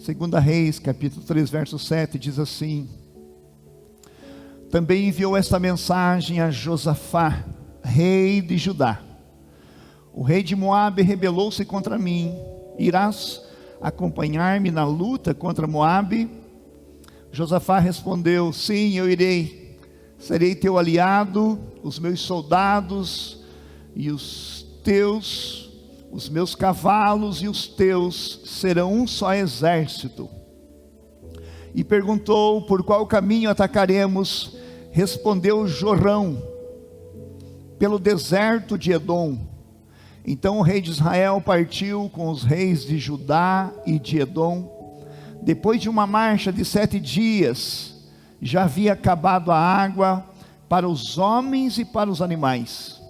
Segunda Reis, capítulo 3, verso 7, diz assim: também enviou esta mensagem a Josafá, rei de Judá: o rei de Moabe rebelou-se contra mim, irás acompanhar-me na luta contra Moabe? Josafá respondeu: sim, eu irei, serei teu aliado, os meus soldados e os teus, os meus cavalos e os teus serão um só exército. E perguntou: por qual caminho atacaremos? Respondeu Jorão: pelo deserto de Edom. Então o rei de Israel partiu com os reis de Judá e de Edom. Depois de uma marcha de 7 dias, já havia acabado a água para os homens e para os animais.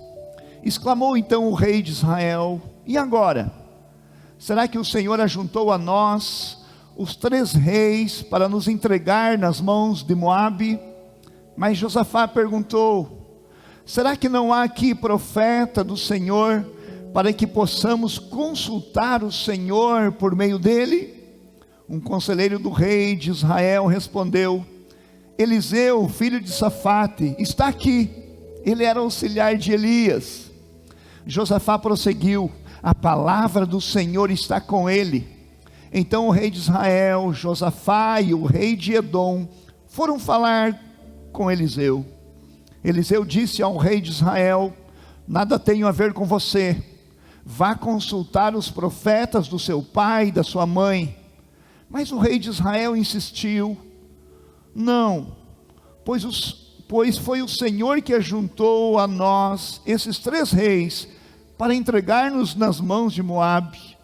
Exclamou então o rei de Israel: e agora? Será que o Senhor ajuntou a nós os 3 reis para nos entregar nas mãos de Moabe? Mas Josafá perguntou: será que não há aqui profeta do Senhor, para que possamos consultar o Senhor por meio dele? Um conselheiro do rei de Israel respondeu: Eliseu, filho de Safate, está aqui. Ele era auxiliar de Elias. Josafá prosseguiu: a palavra do Senhor está com ele. Então o rei de Israel, Josafá e o rei de Edom foram falar com Eliseu. Eliseu disse ao rei de Israel: nada tenho a ver com você. Vá consultar os profetas do seu pai e da sua mãe. Mas o rei de Israel insistiu: não, pois foi o Senhor que ajuntou a nós esses 3 reis para entregar-nos nas mãos de Moabe.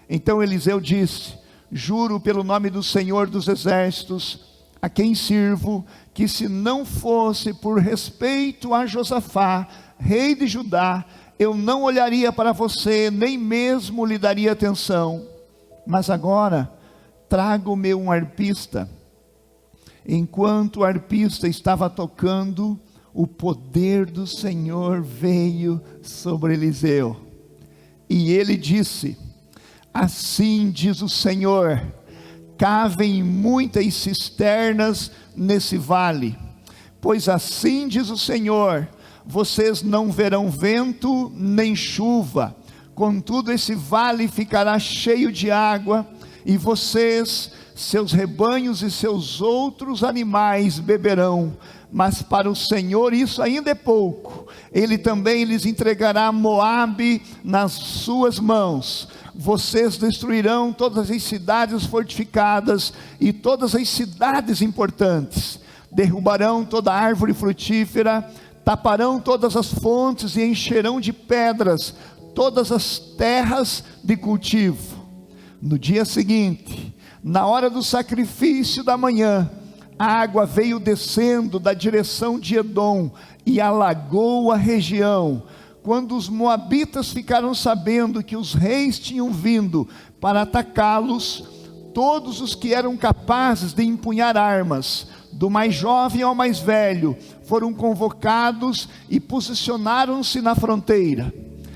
Então Eliseu disse: juro pelo nome do Senhor dos exércitos, a quem sirvo, que se não fosse por respeito a Josafá, rei de Judá, eu não olharia para você, nem mesmo lhe daria atenção. Mas agora trago-me um arpista. Enquanto o arpista estava tocando, o poder do Senhor veio sobre Eliseu. E ele disse: assim diz o Senhor, cavem muitas cisternas nesse vale, pois assim diz o Senhor, vocês não verão vento nem chuva, contudo esse vale ficará cheio de água, e vocês, seus rebanhos e seus outros animais beberão. Mas para o Senhor isso ainda é pouco. Ele também lhes entregará Moabe nas suas mãos. Vocês destruirão todas as cidades fortificadas e todas as cidades importantes. Derrubarão toda árvore frutífera, taparão todas as fontes e encherão de pedras todas as terras de cultivo. No dia seguinte, na hora do sacrifício da manhã, a água veio descendo da direção de Edom e alagou a região. Quando os moabitas ficaram sabendo que os reis tinham vindo para atacá-los, todos os que eram capazes de empunhar armas, do mais jovem ao mais velho, foram convocados e posicionaram-se na fronteira.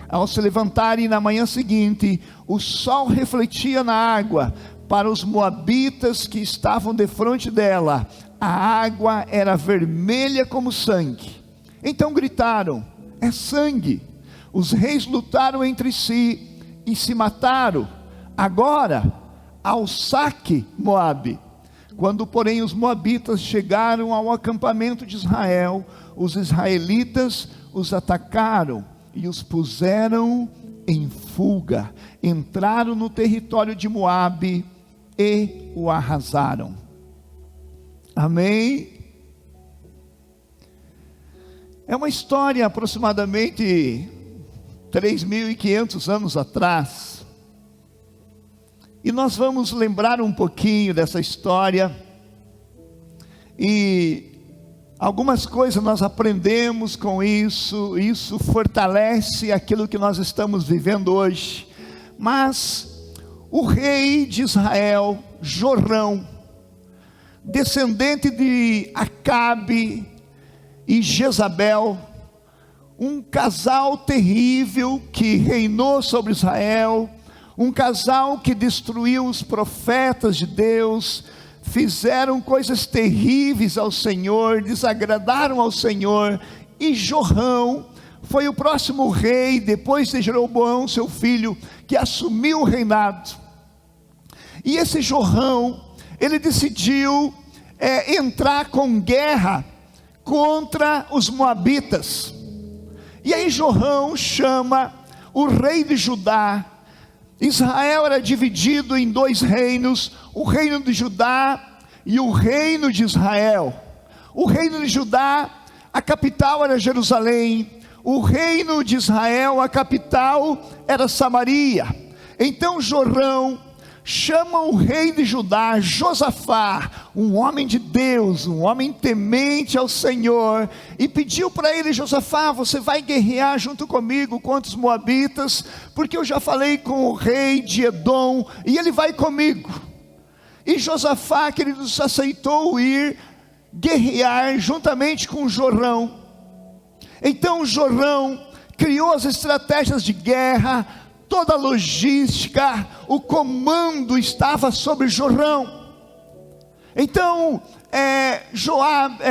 Ao se levantarem na manhã seguinte, o sol refletia na água. Para os moabitas que estavam defronte dela, a água era vermelha como sangue. Então gritaram: é sangue! Os reis lutaram entre si e se mataram. Agora, ao saque, Moabe. Quando, porém, os moabitas chegaram ao acampamento de Israel, os israelitas os atacaram e os puseram em fuga. Entraram no território de Moabe e o arrasaram. Amém? É uma história aproximadamente 3.500 anos atrás. E nós vamos lembrar um pouquinho dessa história. E algumas coisas nós aprendemos com isso. Isso fortalece aquilo que nós estamos vivendo hoje. Mas o rei de Israel, Jorão, descendente de Acabe e Jezabel, um casal terrível que reinou sobre Israel, Um casal que destruiu os profetas de Deus, fizeram coisas terríveis ao Senhor, desagradaram ao Senhor. E Jorão foi o próximo rei, depois de Jeroboão, seu filho, que assumiu o reinado. E esse Jorão, ele decidiu entrar com guerra contra os moabitas. E aí Jorão chama o rei de Judá. Israel era dividido em 2 reinos, o reino de Judá e o reino de Israel. O reino de Judá, a capital era Jerusalém. O reino de Israel, a capital era Samaria. Então Jorão chama o rei de Judá, Josafá, um homem de Deus, um homem temente ao Senhor, e pediu para ele: Josafá, você vai guerrear junto comigo contra os moabitas, porque eu já falei com o rei de Edom, e ele vai comigo. E Josafá, queridos, aceitou ir guerrear juntamente com Jorão. Então Jorão criou as estratégias de guerra, toda a logística, o comando estava sobre Jorão. Então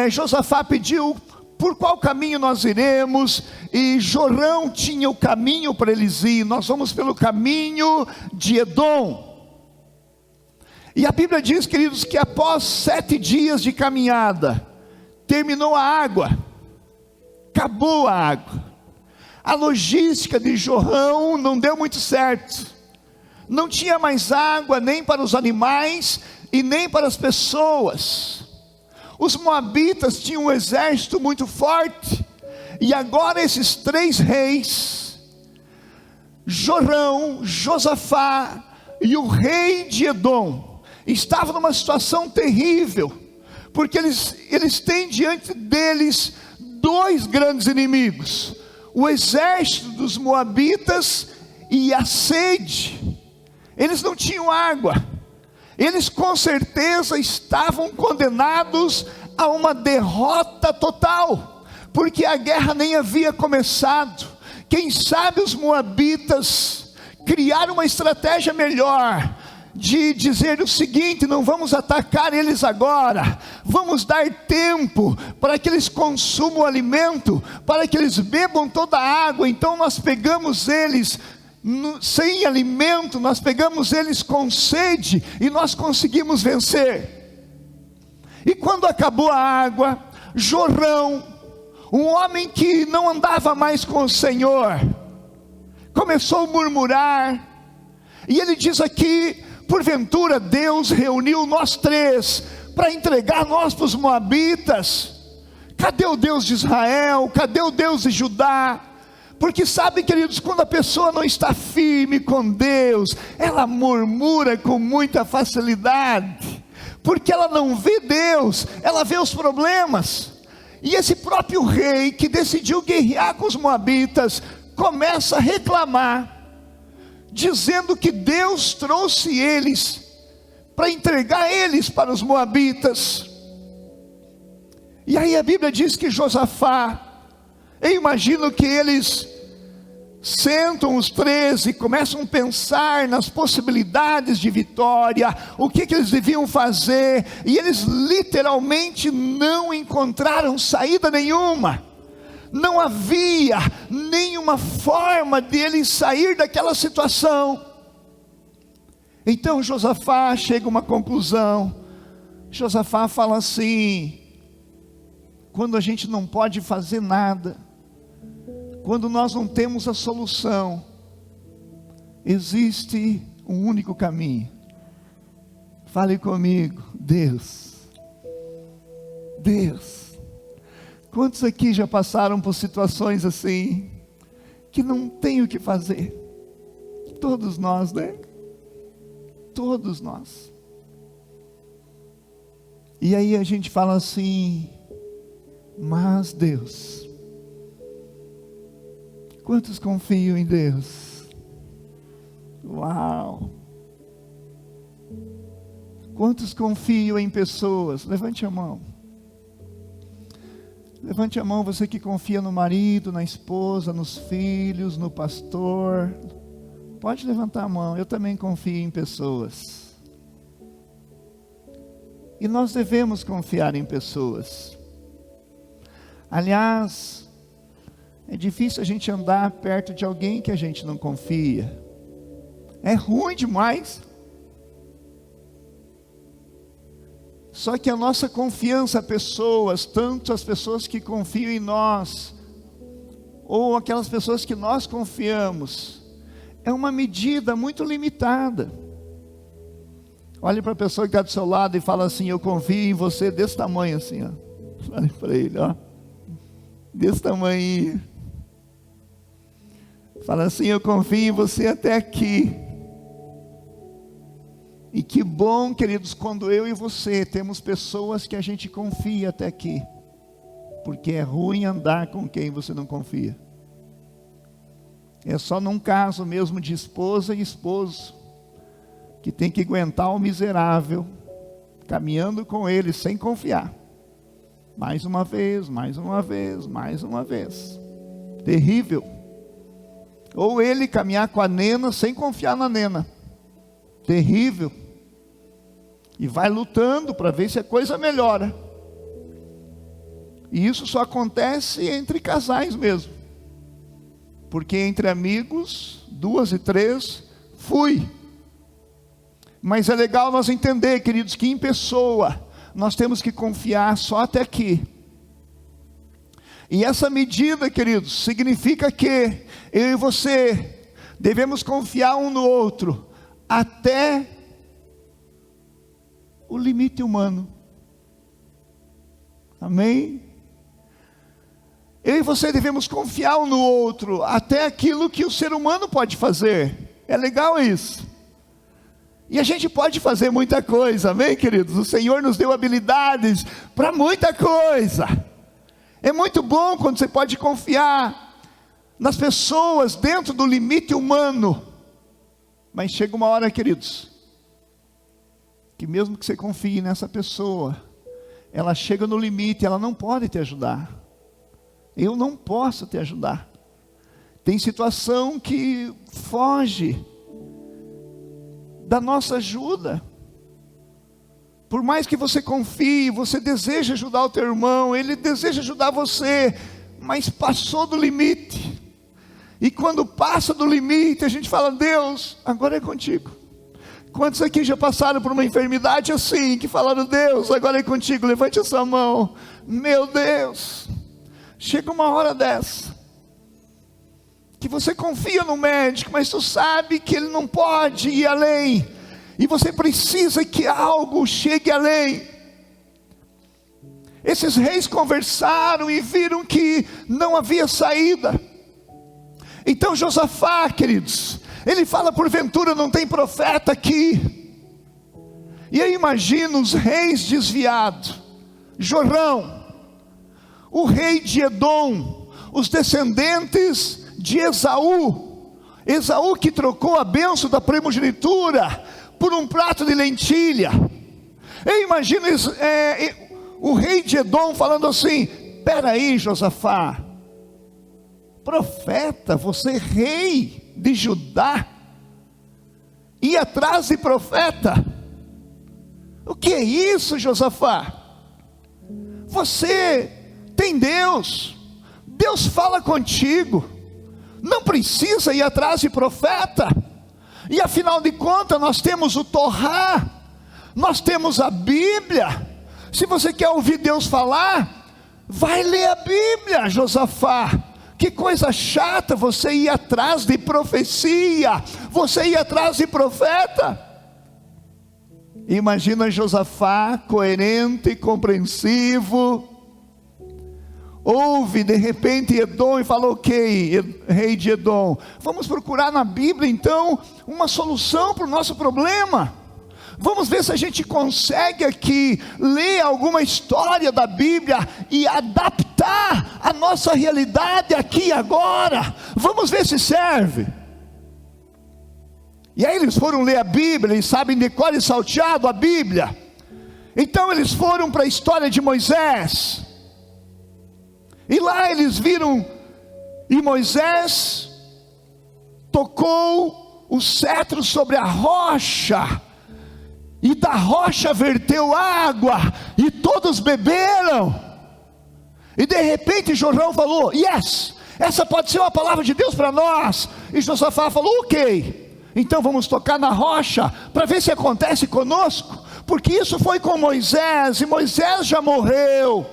Josafá pediu: por qual caminho nós iremos? E Jorão tinha o caminho para eles ir: nós vamos pelo caminho de Edom. E a Bíblia diz, queridos, que após 7 dias de caminhada, terminou a água, acabou a água. A logística de Jorão não deu muito certo. Não tinha mais água nem para os animais e nem para as pessoas. Os moabitas tinham um exército muito forte. E agora esses 3 reis, Jorão, Josafá e o rei de Edom, estavam numa situação terrível, porque eles têm diante deles 2 grandes inimigos: o exército dos moabitas e a sede. Eles não tinham água. Eles com certeza estavam condenados a uma derrota total, porque a guerra nem havia começado. Quem sabe os moabitas criaram uma estratégia melhor, de dizer o seguinte: não vamos atacar eles agora, vamos dar tempo para que eles consumam o alimento, para que eles bebam toda a água. Então nós pegamos eles sem alimento, nós pegamos eles com sede, e nós conseguimos vencer. E quando acabou a água, Jorão, um homem que não andava mais com o Senhor, começou a murmurar. E ele diz aqui: porventura Deus reuniu nós 3 para entregar nós para os moabitas? Cadê o Deus de Israel? Cadê o Deus de Judá? Porque sabe, queridos, quando a pessoa não está firme com Deus, ela murmura com muita facilidade, porque ela não vê Deus, ela vê os problemas. E esse próprio rei que decidiu guerrear com os moabitas, começa a reclamar, dizendo que Deus trouxe eles para entregar eles para os moabitas. E aí a Bíblia diz que Josafá, eu imagino que eles sentam os 13 e começam a pensar nas possibilidades de vitória, o que eles deviam fazer, e eles literalmente não encontraram saída nenhuma. Não havia nenhuma forma de eles sair daquela situação. Então Josafá chega a uma conclusão. Josafá fala assim: quando a gente não pode fazer nada, quando nós não temos a solução, existe um único caminho. Fale comigo: Deus. Deus. Quantos aqui já passaram por situações assim, que não tem o que fazer? Todos nós, né? Todos nós. E aí a gente fala assim: mas Deus. Quantos confiam em Deus? Uau! Quantos confiam em pessoas? Levante a mão. Levante a mão, você que confia no marido, na esposa, nos filhos, no pastor, Pode levantar a mão, eu também confio em pessoas. E nós devemos confiar em pessoas. Aliás, é difícil a gente andar perto de alguém que a gente não confia. É ruim demais. Só que a nossa confiança a pessoas, tanto as pessoas que confiam em nós, ou aquelas pessoas que nós confiamos, é uma medida muito limitada. Olhe para a pessoa que está do seu lado e fala assim: eu confio em você desse tamanho assim, ó. Olhe para ele, ó. Desse tamanho. Fala assim: eu confio em você até aqui. E que bom, queridos, quando eu e você temos pessoas que a gente confia até aqui. Porque é ruim andar com quem você não confia. É só num caso mesmo de esposa e esposo, que tem que aguentar o miserável, caminhando com ele sem confiar. Mais uma vez, mais uma vez, mais uma vez. Terrível. Ou ele caminhar com a nena sem confiar na nena. Terrível. E vai lutando para ver se a coisa melhora. E isso só acontece entre casais mesmo. Porque entre amigos, 2 e 3, fui. Mas é legal nós entender, queridos, que em pessoa nós temos que confiar só até aqui. E essa medida, queridos, significa que eu e você devemos confiar um no outro até o limite humano. Amém? Eu e você devemos confiar um no outro até aquilo que o ser humano pode fazer. É legal isso. E a gente pode fazer muita coisa, amém, queridos? O Senhor nos deu habilidades para muita coisa. É muito bom quando você pode confiar nas pessoas dentro do limite humano. Mas chega uma hora, queridos, que mesmo que você confie nessa pessoa, ela chega no limite, ela não pode te ajudar. Eu não posso te ajudar. Tem situação que foge da nossa ajuda. Por mais que você confie, você deseja ajudar o teu irmão, ele deseja ajudar você, mas passou do limite. E quando passa do limite, a gente fala: Deus, agora é contigo. Quantos aqui já passaram por uma enfermidade assim, que falaram: Deus, agora é contigo, levante a sua mão. Meu Deus, chega uma hora dessa, que você confia no médico, mas tu sabe que ele não pode ir além, e você precisa que algo chegue além. Esses reis conversaram e viram que não havia saída. Então Josafá, queridos, ele fala: porventura não tem profeta aqui? E eu imagino os reis desviados, Jorão, o rei de Edom, os descendentes de Esaú, Esaú que trocou a bênção da primogenitura por um prato de lentilha. Eu imagino o rei de Edom falando assim: peraí, Josafá, profeta, você rei de Judá, ir atrás de profeta? O que é isso, Josafá? Você tem Deus, Deus fala contigo, não precisa ir atrás de profeta. E afinal de contas nós temos o Torá, nós temos a Bíblia. Se você quer ouvir Deus falar, vai ler a Bíblia, Josafá. Que coisa chata você ir atrás de profecia, você ir atrás de profeta. Imagina Josafá, coerente e compreensivo, ouve de repente Edom e fala: ok, rei de Edom, vamos procurar na Bíblia então uma solução para o nosso problema. Vamos ver se a gente consegue aqui ler alguma história da Bíblia e adaptar a nossa realidade aqui e agora. Vamos ver se serve. E aí eles foram ler a Bíblia, eles sabem de cor e salteado a Bíblia. Então eles foram para a história de Moisés. E lá eles viram, e Moisés tocou o cetro sobre a rocha, e da rocha verteu água, e todos beberam. E de repente Jorão falou: yes, essa pode ser uma palavra de Deus para nós. E Josafá falou: ok, então vamos tocar na rocha, para ver se acontece conosco, porque isso foi com Moisés, e Moisés já morreu,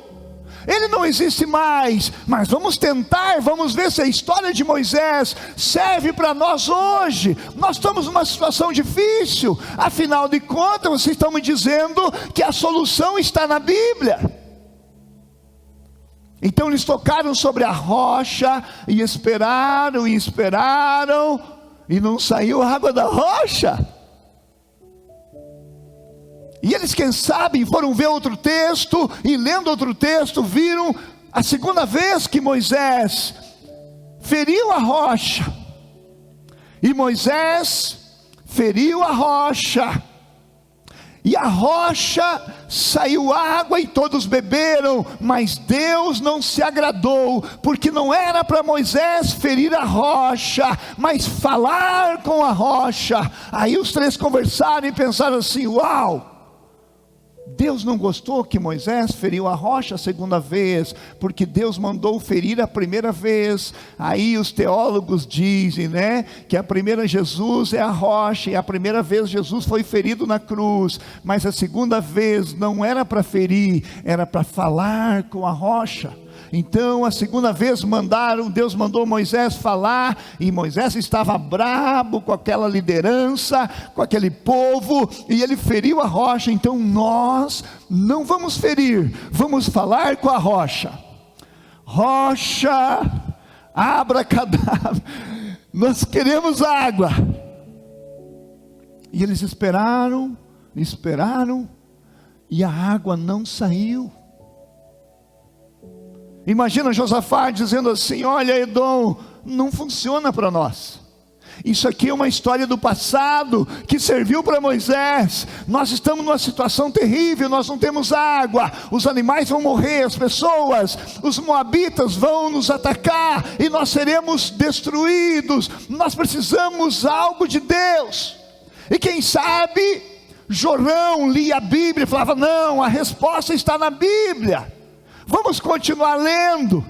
ele não existe mais, mas vamos tentar, vamos ver se a história de Moisés serve para nós hoje. Nós estamos numa situação difícil, afinal de contas vocês estão me dizendo que a solução está na Bíblia. Então eles tocaram sobre a rocha, e esperaram, e não saiu água da rocha. E eles, quem sabe, foram ver outro texto, e lendo outro texto, viram a segunda vez que Moisés feriu a rocha. E Moisés feriu a rocha, e a rocha saiu água, e todos beberam. Mas Deus não se agradou, porque não era para Moisés ferir a rocha, mas falar com a rocha. Aí os três conversaram e pensaram assim: uau, Deus não gostou que Moisés feriu a rocha a segunda vez, porque Deus mandou ferir a primeira vez. Aí os teólogos dizem, né, que a primeira Jesus é a rocha, e a primeira vez Jesus foi ferido na cruz, mas a segunda vez não era para ferir, era para falar com a rocha. Então a segunda vez Deus mandou Moisés falar, e Moisés estava brabo com aquela liderança, com aquele povo, e ele feriu a rocha. Então nós não vamos ferir, vamos falar com a rocha. Rocha, abracadabra, nós queremos água. E eles esperaram, e a água não saiu. Imagina Josafá dizendo assim: olha, Edom, não funciona para nós. Isso aqui é uma história do passado, que serviu para Moisés. Nós estamos numa situação terrível, nós não temos água, os animais vão morrer, as pessoas, os moabitas vão nos atacar, e nós seremos destruídos. Nós precisamos algo de Deus. E quem sabe Jorão lia a Bíblia e falava: não, a resposta está na Bíblia. Vamos continuar lendo.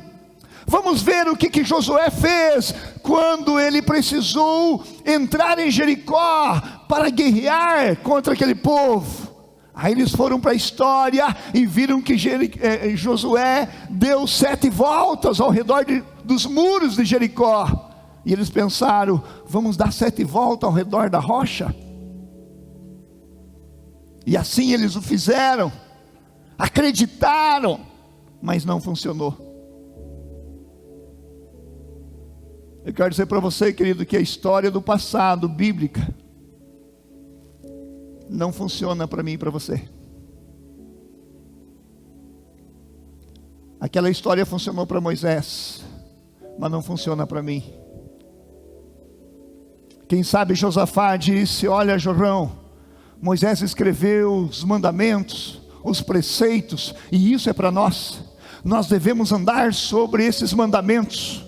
Vamos ver o que Josué fez quando ele precisou entrar em Jericó para guerrear contra aquele povo. Aí eles foram para a história e viram que Josué deu 7 voltas ao redor dos muros de Jericó. E eles pensaram: vamos dar 7 voltas ao redor da rocha? E assim eles o fizeram, acreditaram, mas não funcionou. Eu quero dizer para você, querido, que a história do passado, bíblica, não funciona para mim e para você. Aquela história funcionou para Moisés, mas não funciona para mim. Quem sabe Josafá disse: olha, Jorão, Moisés escreveu os mandamentos, os preceitos, e isso é para nós. Nós devemos andar sobre esses mandamentos.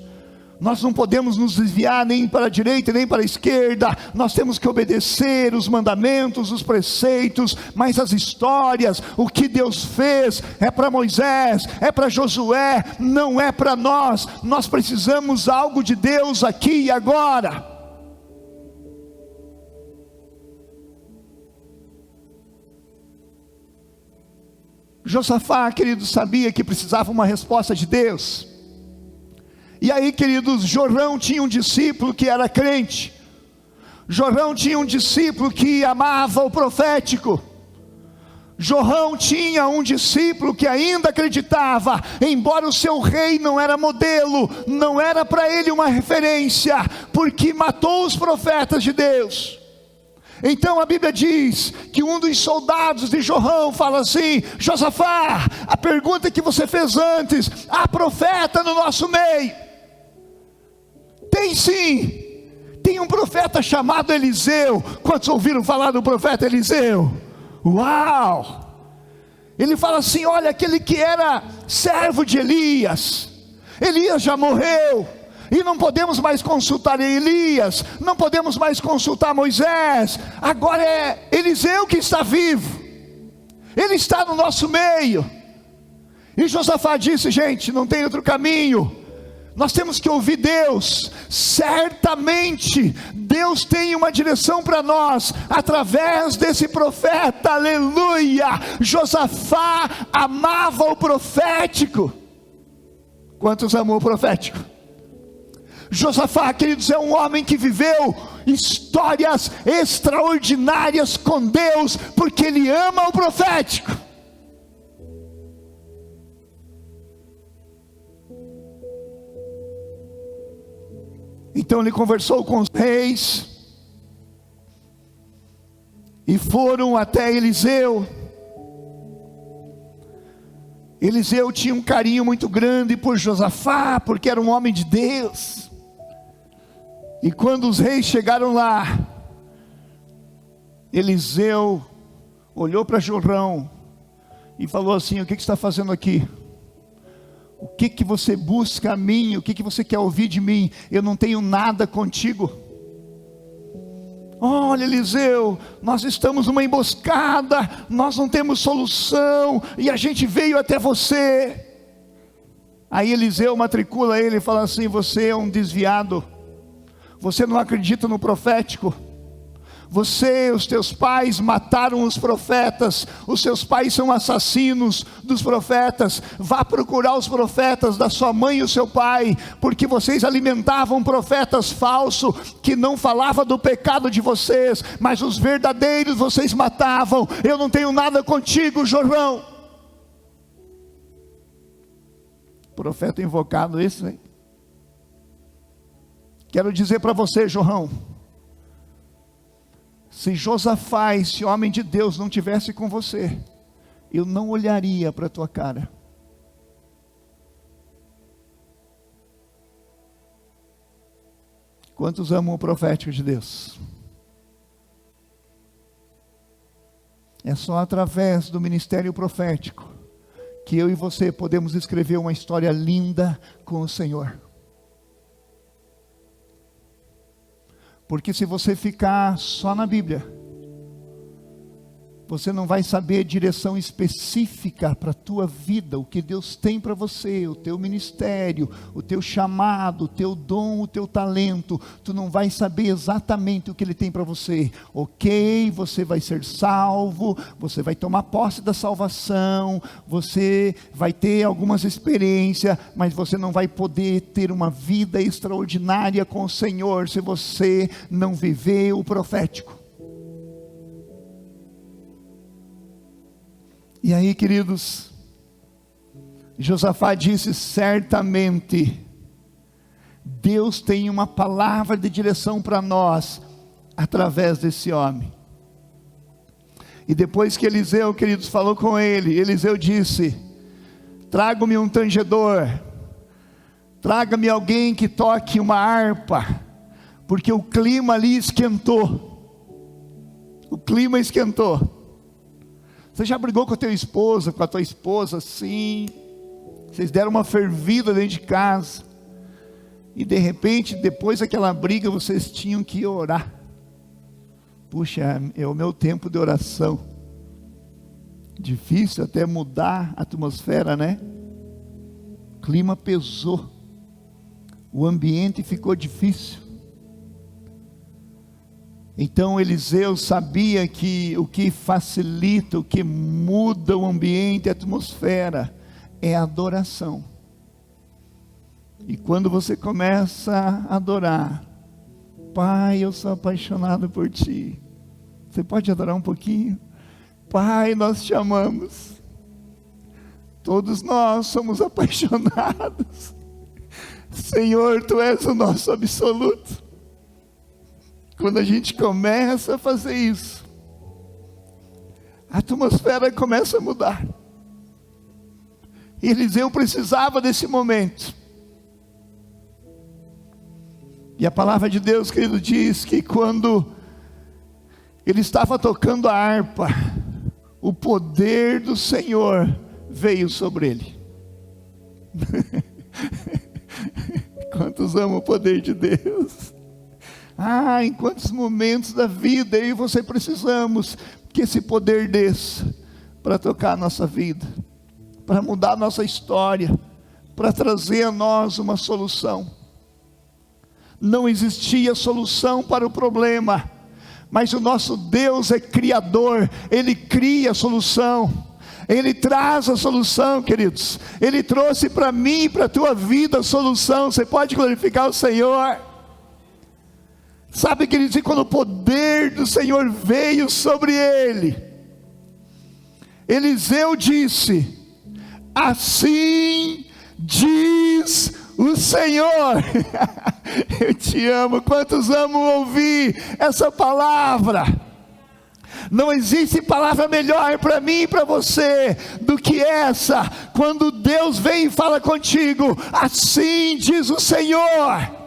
Nós não podemos nos desviar nem para a direita nem para a esquerda. Nós temos que obedecer os mandamentos, os preceitos. Mas as histórias, o que Deus fez, é para Moisés, é para Josué, não é para nós. Nós precisamos algo de Deus aqui e agora. Josafá, querido, sabia que precisava uma resposta de Deus. E aí, queridos, Jorão tinha um discípulo que era crente. Jorão tinha um discípulo que amava o profético. Jorão tinha um discípulo que ainda acreditava, embora o seu rei não era modelo, não era para ele uma referência, porque matou os profetas de Deus. Então a Bíblia diz que um dos soldados de Jorão fala assim: Josafá, a pergunta que você fez antes, há profeta no nosso meio? Tem sim, tem um profeta chamado Eliseu. Quantos ouviram falar do profeta Eliseu? Uau! Ele fala assim: olha, aquele que era servo de Elias, Elias já morreu, e não podemos mais consultar Elias, não podemos mais consultar Moisés, agora é Eliseu que está vivo, ele está no nosso meio. E Josafá disse: gente, não tem outro caminho, nós temos que ouvir Deus. Certamente Deus tem uma direção para nós, através desse profeta, aleluia. Josafá amava o profético. Quantos amam o profético? Josafá, queridos, é um homem que viveu histórias extraordinárias com Deus, porque ele ama o profético. Então ele conversou com os reis, e foram até Eliseu. Eliseu tinha um carinho muito grande por Josafá, porque era um homem de Deus. E quando os reis chegaram lá, Eliseu olhou para Jorão e falou assim: o que você está fazendo aqui? O que você busca a mim? O que você quer ouvir de mim? Eu não tenho nada contigo. Olha, Eliseu, nós estamos numa emboscada, nós não temos solução, e a gente veio até você. Aí Eliseu matricula ele e fala assim: você é um desviado, você não acredita no profético. Você, os teus pais mataram os profetas, os seus pais são assassinos dos profetas. Vá procurar os profetas da sua mãe e o seu pai, porque vocês alimentavam profetas falsos, que não falavam do pecado de vocês, mas os verdadeiros vocês matavam. Eu não tenho nada contigo, Jorão. Profeta invocado esse, hein? Quero dizer para você, Jorão, se Josafá, esse homem de Deus, não tivesse com você, eu não olharia para a tua cara. Quantos amam o profético de Deus? É só através do ministério profético que eu e você podemos escrever uma história linda com o Senhor. Porque se você ficar só na Bíblia, você não vai saber direção específica para a tua vida, o que Deus tem para você, o teu ministério, o teu chamado, o teu dom, o teu talento. Tu não vai saber exatamente o que Ele tem para você. Ok, você vai ser salvo, você vai tomar posse da salvação, você vai ter algumas experiências, mas você não vai poder ter uma vida extraordinária com o Senhor, se você não viver o profético. E aí, queridos, Josafá disse: certamente Deus tem uma palavra de direção para nós, através desse homem. E depois que Eliseu, queridos, falou com ele, Eliseu disse: traga-me um tangedor, traga-me alguém que toque uma harpa, porque o clima ali esquentou. O clima esquentou. Você já brigou com a tua esposa, sim, vocês deram uma fervida dentro de casa, e de repente, depois daquela briga, vocês tinham que orar. Puxa, é o meu tempo de oração. Difícil até mudar a atmosfera, né? O clima pesou, o ambiente ficou difícil. Então Eliseu sabia que o que facilita, o que muda o ambiente, a atmosfera, é a adoração. E quando você começa a adorar: Pai, eu sou apaixonado por Ti. Você pode adorar um pouquinho? Pai, nós te amamos. Todos nós somos apaixonados. Senhor, Tu és o nosso absoluto. Quando a gente começa a fazer isso, a atmosfera começa a mudar. E Eliseu precisava desse momento. E a palavra de Deus, querido, diz que quando ele estava tocando a harpa, o poder do Senhor veio sobre ele. Quantos amam o poder de Deus? Em quantos momentos da vida eu e você precisamos que esse poder desça para tocar a nossa vida, para mudar a nossa história, para trazer a nós uma solução. Não existia solução para o problema, mas o nosso Deus é criador, Ele cria a solução, Ele traz a solução, queridos. Ele trouxe para mim e para a tua vida a solução. Você pode glorificar o Senhor. Sabe, queridos, e quando o poder do Senhor veio sobre ele, Eliseu disse: assim diz o Senhor. Eu te amo. Quantos amam ouvir essa palavra? Não existe palavra melhor para mim e para você do que essa. Quando Deus vem e fala contigo: assim diz o Senhor.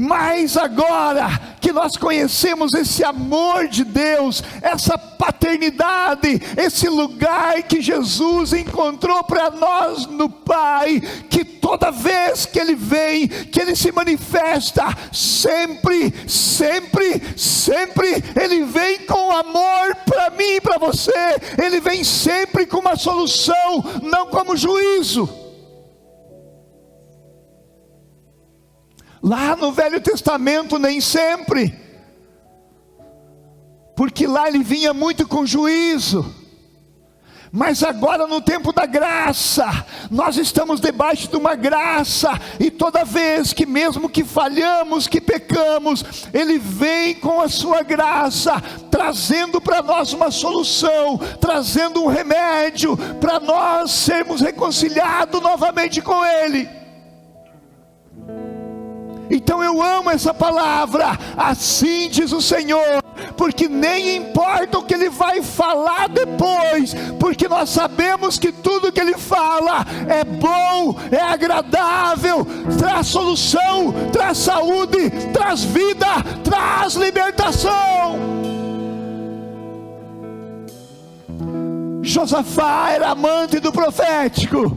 Mas agora que nós conhecemos esse amor de Deus, essa paternidade, esse lugar que Jesus encontrou para nós no Pai, que toda vez que Ele vem, que Ele se manifesta, sempre, sempre, sempre, Ele vem com amor para mim e para você. Ele vem sempre com uma solução, não como juízo. Lá no Velho Testamento nem sempre, porque lá ele vinha muito com juízo. Mas agora no tempo da graça, nós estamos debaixo de uma graça, e toda vez que mesmo que falhamos, que pecamos, Ele vem com a sua graça, trazendo para nós uma solução, trazendo um remédio, para nós sermos reconciliados novamente com Ele. Então eu amo essa palavra, assim diz o Senhor, porque nem importa o que Ele vai falar depois, porque nós sabemos que tudo que Ele fala é bom, é agradável, traz solução, traz saúde, traz vida, traz libertação. Josafá era amante do profético,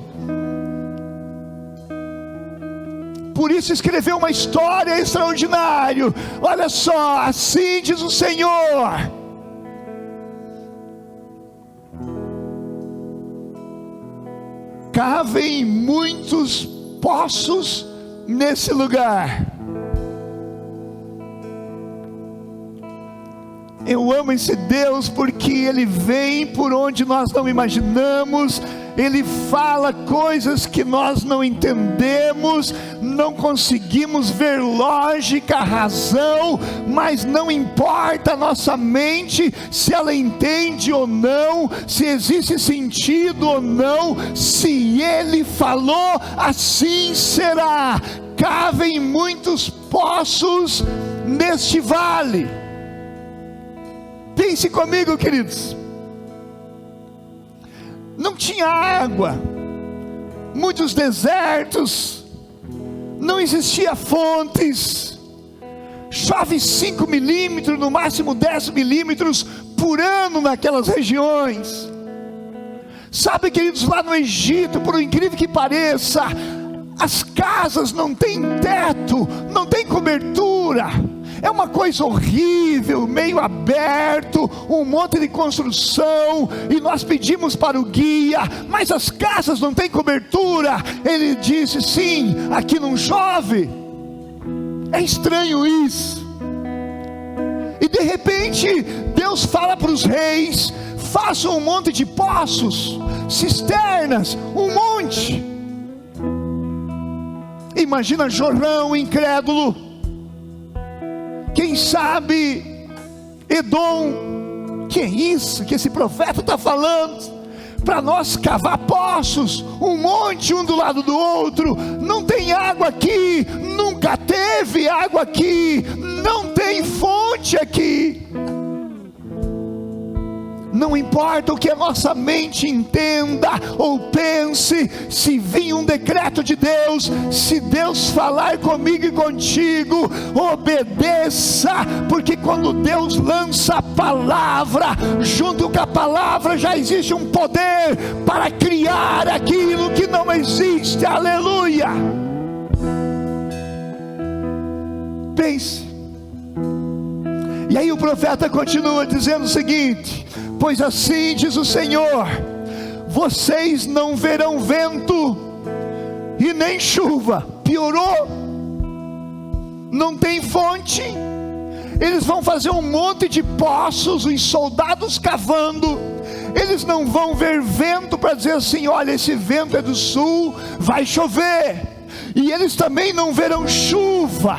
por isso escreveu uma história extraordinária. Olha só, assim diz o Senhor: cavem muitos poços nesse lugar. Eu amo esse Deus porque Ele vem por onde nós não imaginamos. Ele fala coisas que nós não entendemos, não conseguimos ver lógica, razão, mas não importa a nossa mente se ela entende ou não, se existe sentido ou não. Se Ele falou, assim será. Cavem muitos poços neste vale. Pense comigo, queridos. Não tinha água, muitos desertos, não existia fontes, chove 5 milímetros, no máximo 10 milímetros por ano naquelas regiões. Sabe, queridos, lá no Egito, por incrível que pareça, as casas não têm teto, não têm cobertura. É uma coisa horrível, meio aberto, um monte de construção, e nós pedimos para o guia: mas as casas não têm cobertura. Ele disse: sim, aqui não chove. É estranho isso. E de repente Deus fala para os reis: façam um monte de poços, cisternas, um monte. Imagina Jorão incrédulo. Quem sabe Edom: que é isso que esse profeta está falando? Para nós cavar poços, um monte um do lado do outro. Não tem água aqui, nunca teve água aqui, não tem fonte aqui. Não importa o que a nossa mente entenda ou pense, se vir um decreto de Deus, se Deus falar comigo e contigo, obedeça, porque quando Deus lança a palavra, junto com a palavra já existe um poder para criar aquilo que não existe. Aleluia! Pense. E aí o profeta continua dizendo o seguinte: pois assim diz o Senhor, vocês não verão vento e nem chuva. Piorou, não tem fonte. Eles vão fazer um monte de poços, os soldados cavando. Eles não vão ver vento para dizer assim: olha, esse vento é do sul, vai chover. E eles também não verão chuva.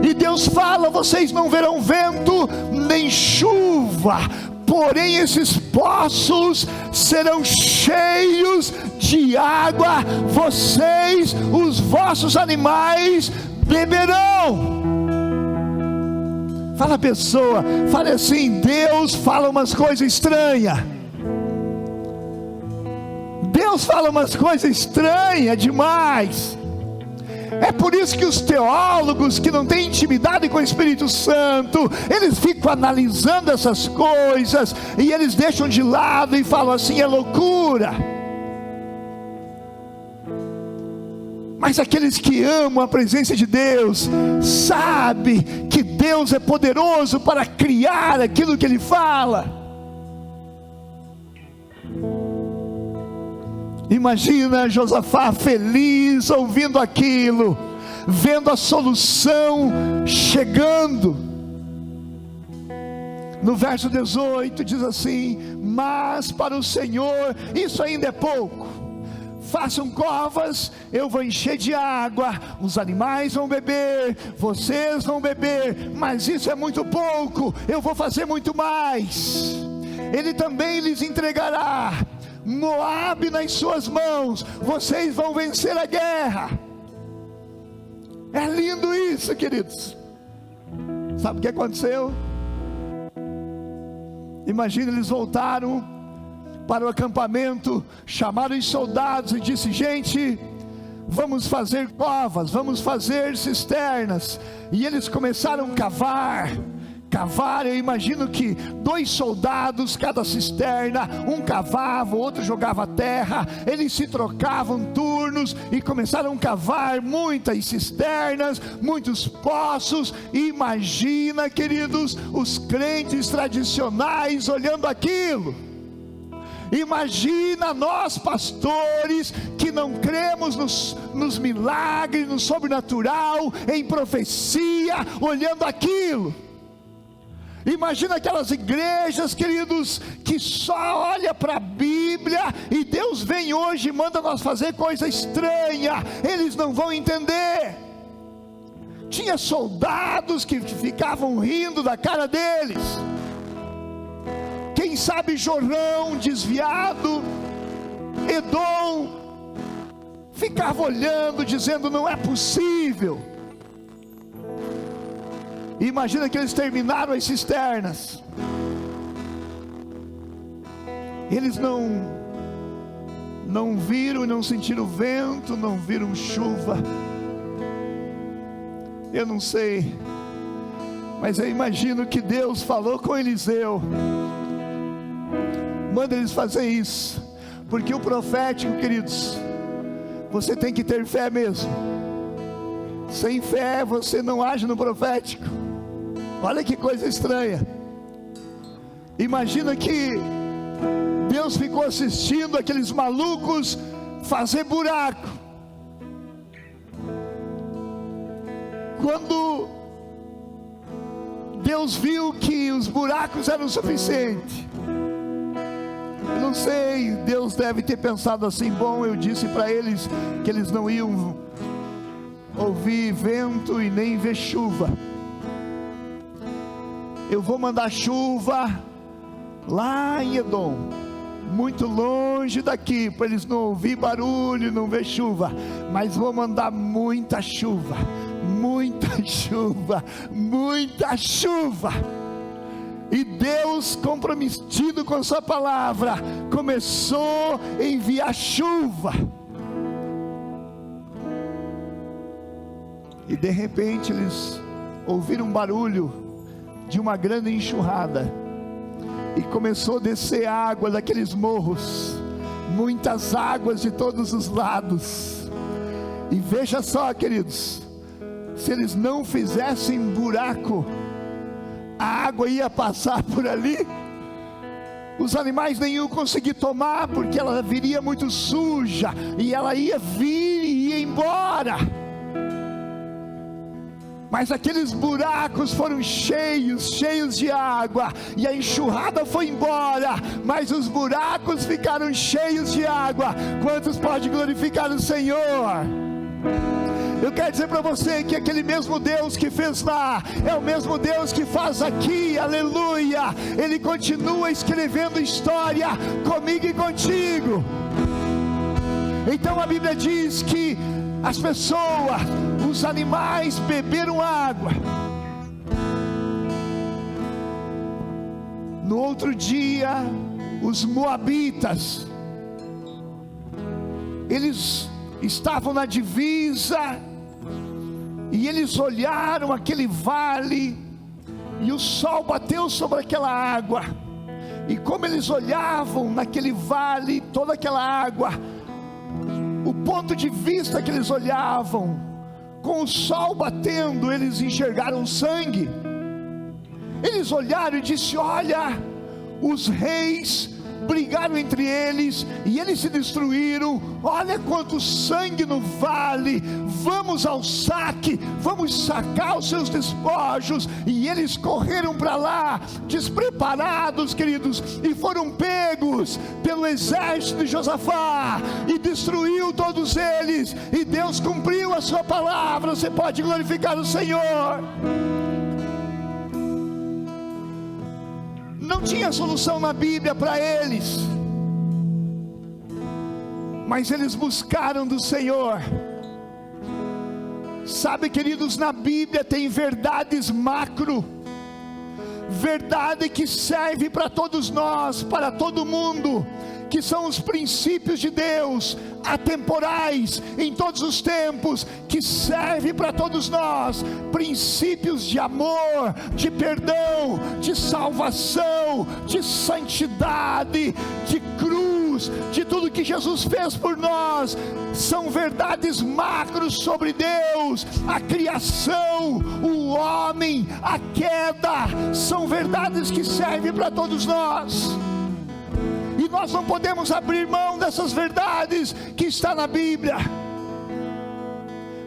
E Deus fala: vocês não verão vento nem chuva, porém esses poços serão cheios de água, vocês, os vossos animais beberão. Fala a pessoa, fale assim: Deus fala umas coisas estranhas. Deus fala umas coisas estranhas demais. É por isso que os teólogos que não têm intimidade com o Espírito Santo, eles ficam analisando essas coisas e eles deixam de lado e falam assim: é loucura. Mas aqueles que amam a presença de Deus, sabem que Deus é poderoso para criar aquilo que Ele fala. Imagina Josafá feliz ouvindo aquilo, vendo a solução chegando. No verso 18 diz assim: mas para o Senhor isso ainda é pouco. Façam covas, eu vou encher de água, os animais vão beber, vocês vão beber, mas isso é muito pouco, eu vou fazer muito mais. Ele também lhes entregará Moabe nas suas mãos, vocês vão vencer a guerra. É lindo isso, queridos. Sabe o que aconteceu? Imagina, eles voltaram para o acampamento, chamaram os soldados e disse: gente, vamos fazer covas, vamos fazer cisternas. E eles começaram a cavar. Eu imagino que 2 soldados, cada cisterna, um cavava, o outro jogava terra, eles se trocavam turnos e começaram a cavar muitas cisternas, muitos poços. Imagina, queridos, os crentes tradicionais olhando aquilo. Imagina nós pastores que não cremos nos milagres, no sobrenatural, em profecia, olhando aquilo. Imagina aquelas igrejas, queridos, que só olha para a Bíblia e Deus vem hoje e manda nós fazer coisa estranha. Eles não vão entender. Tinha soldados que ficavam rindo da cara deles. Quem sabe Jorão, desviado, Edom, ficava olhando, dizendo: não é possível. Imagina que eles terminaram as cisternas. Eles não viram e não sentiram vento, não viram chuva. Eu não sei, mas eu imagino que Deus falou com Eliseu: manda eles fazer isso, porque o profético, queridos, você tem que ter fé mesmo. Sem fé você não age no profético. Olha que coisa estranha. Imagina que Deus ficou assistindo aqueles malucos fazer buraco. Quando Deus viu que os buracos eram suficientes, eu não sei, Deus deve ter pensado assim: bom, eu disse para eles que eles não iam ouvir vento e nem ver chuva. Eu vou mandar chuva lá em Edom, muito longe daqui, para eles não ouvir barulho, não ver chuva. Mas vou mandar muita chuva, muita chuva, muita chuva. E Deus, comprometido com sua palavra, começou a enviar chuva. E de repente eles ouviram um barulho de uma grande enxurrada, e começou a descer água daqueles morros, muitas águas de todos os lados. E veja só, queridos, se eles não fizessem buraco, a água ia passar por ali, os animais nem iam conseguir tomar, porque ela viria muito suja, e ela ia vir e ia embora. Mas aqueles buracos foram cheios de água, e a enxurrada foi embora, mas os buracos ficaram cheios de água. Quantos podem glorificar o Senhor? Eu quero dizer para você que aquele mesmo Deus que fez lá, é o mesmo Deus que faz aqui, aleluia. Ele continua escrevendo história comigo e contigo. Então a Bíblia diz que as pessoas, os animais beberam água. No outro dia, os moabitas, eles estavam na divisa, e eles olharam aquele vale, e o sol bateu sobre aquela água, e como eles olhavam naquele vale, toda aquela água, o ponto de vista que eles olhavam, com o sol batendo, eles enxergaram sangue. Eles olharam e disseram: olha, os reis brigaram entre eles, e eles se destruíram. Olha quanto sangue no vale. Vamos ao saque, vamos sacar os seus despojos. E eles correram para lá, despreparados, queridos, e foram pegos pelo exército de Josafá, e destruiu todos eles, e Deus cumpriu a sua palavra. Você pode glorificar o Senhor. Não tinha solução na Bíblia para eles, mas eles buscaram do Senhor. Sabe, queridos, na Bíblia tem verdades macro, verdade que serve para todos nós, para todo mundo, que são os princípios de Deus, atemporais, em todos os tempos, que serve para todos nós, princípios de amor, de perdão, de salvação, de santidade, de cruz, de tudo que Jesus fez por nós. São verdades macros sobre Deus, a criação, o homem, a queda, são verdades que servem para todos nós. E nós não podemos abrir mão dessas verdades que está na Bíblia.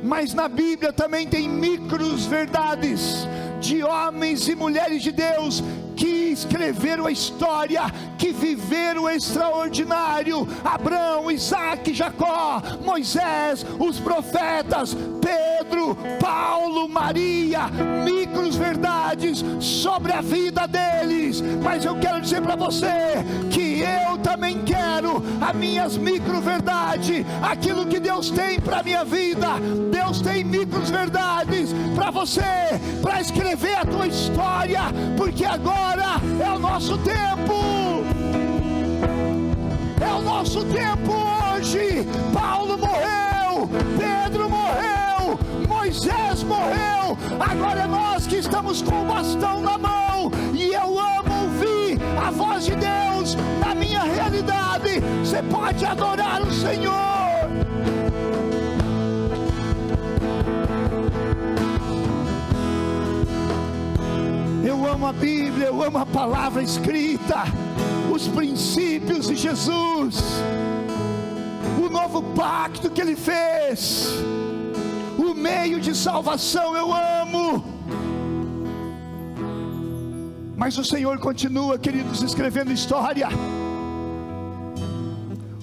Mas na Bíblia também tem micros verdades de homens e mulheres de Deus que escreveram a história, que viveram o extraordinário. Abraão, Isaac, Jacó, Moisés, os profetas, Pedro, Paulo, Maria, micros verdades sobre a vida deles. Mas eu quero dizer para você que eu também quero as minhas micro verdades, aquilo que Deus tem para a minha vida. Deus tem micros verdades para você, para escrever a tua história, porque agora é o nosso tempo. É o nosso tempo hoje. Paulo morreu, Pedro morreu, Moisés morreu. Agora é nós que estamos com o bastão na mão. E eu amo ouvir a voz de Deus na minha realidade. Você pode adorar o Senhor. Eu amo a Bíblia, eu amo a palavra escrita, os princípios de Jesus, o novo pacto que Ele fez, o meio de salvação. Eu amo. Mas o Senhor continua, queridos, escrevendo história.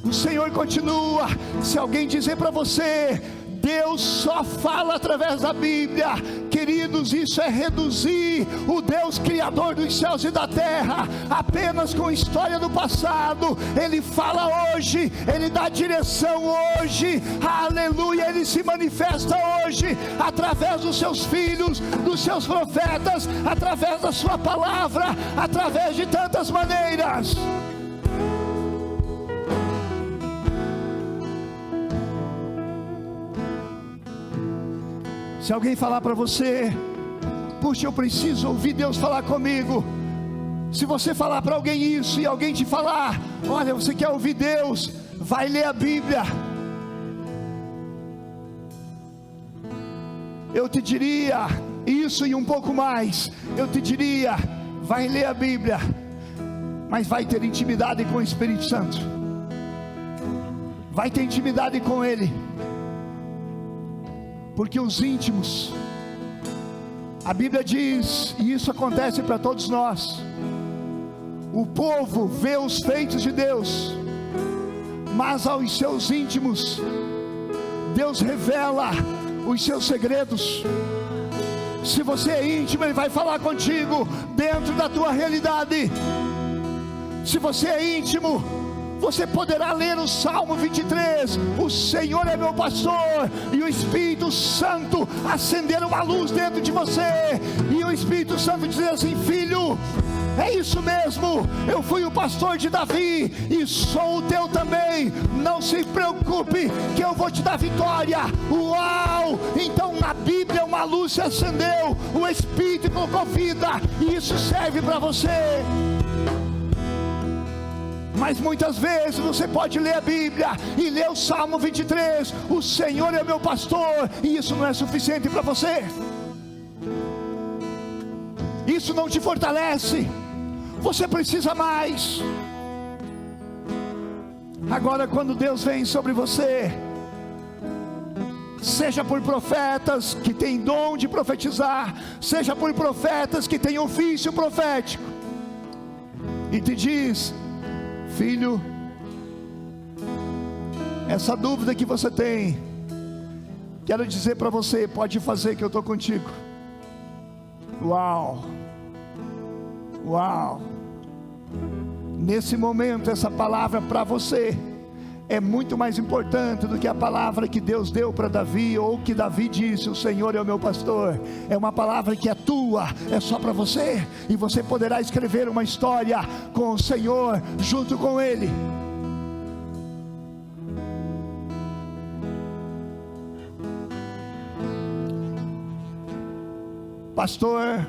O Senhor continua. Se alguém dizer para você: Deus só fala através da Bíblia, queridos, isso é reduzir o Deus Criador dos céus e da terra apenas com a história do passado. Ele fala hoje, Ele dá direção hoje, aleluia. Ele se manifesta hoje através dos seus filhos, dos seus profetas, através da sua palavra, através de tantas maneiras. Se alguém falar para você: puxa, eu preciso ouvir Deus falar comigo. Se você falar para alguém isso e alguém te falar: olha, você quer ouvir Deus, vai ler a Bíblia. eu te diria isso e um pouco mais. Eu te diria, vai ler a Bíblia, mas vai ter intimidade com o Espírito Santo, vai ter intimidade com Ele, porque os íntimos, a Bíblia diz, e isso acontece para todos nós, o povo vê os feitos de Deus, mas aos seus íntimos, Deus revela os seus segredos. Se você é íntimo, Ele vai falar contigo dentro da tua realidade. Se você é íntimo, você poderá ler o Salmo 23, o Senhor é meu pastor, e o Espírito Santo acender uma luz dentro de você, e o Espírito Santo dizer assim: filho, é isso mesmo, eu fui o pastor de Davi, e sou o teu também, não se preocupe, que eu vou te dar vitória. Uau! Então na Bíblia uma luz se acendeu, o Espírito colocou vida, e isso serve para você. Mas muitas vezes você pode ler a Bíblia e ler o Salmo 23, o Senhor é meu pastor, e isso não é suficiente para você, isso não te fortalece, você precisa mais. Agora, quando Deus vem sobre você, seja por profetas que têm dom de profetizar, seja por profetas que têm ofício profético, e te diz: filho, essa dúvida que você tem, quero dizer para você, pode fazer que eu estou contigo. Uau, uau, nesse momento essa palavra para você é muito mais importante do que a palavra que Deus deu para Davi, ou que Davi disse: o Senhor é o meu pastor. É uma palavra que é tua, é só para você, e você poderá escrever uma história com o Senhor junto com Ele. Pastor,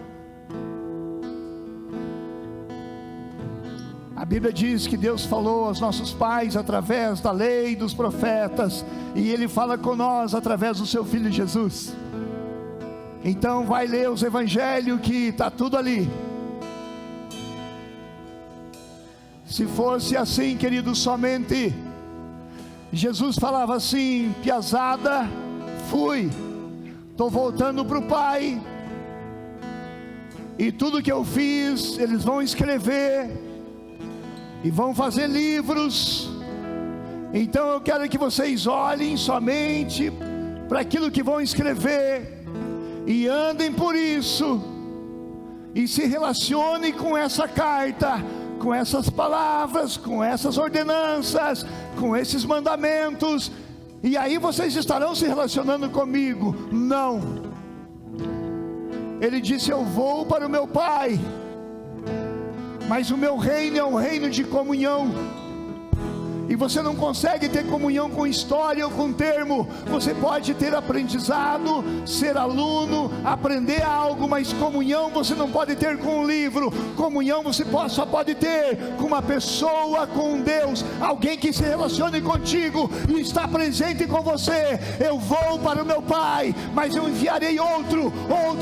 a Bíblia diz que Deus falou aos nossos pais através da lei e dos profetas, e Ele fala com nós através do seu Filho Jesus. Então vai ler os evangelhos, que está tudo ali. Se fosse assim, querido, somente Jesus falava assim: piazada, fui, estou voltando para o Pai, e tudo que eu fiz, eles vão escrever, e vão fazer livros. Então eu quero que vocês olhem somente para aquilo que vão escrever, e andem por isso, e se relacionem com essa carta, com essas palavras, com essas ordenanças, com esses mandamentos, e aí vocês estarão se relacionando comigo. Não, Ele disse: eu vou para o meu Pai, mas o meu reino é um reino de comunhão. E você não consegue ter comunhão com história ou com termo. Você pode ter aprendizado, ser aluno, aprender algo, mas comunhão você não pode ter com um livro. Comunhão você só pode ter com uma pessoa, com Deus, alguém que se relacione contigo e está presente com você. Eu vou para o meu Pai, mas eu enviarei outro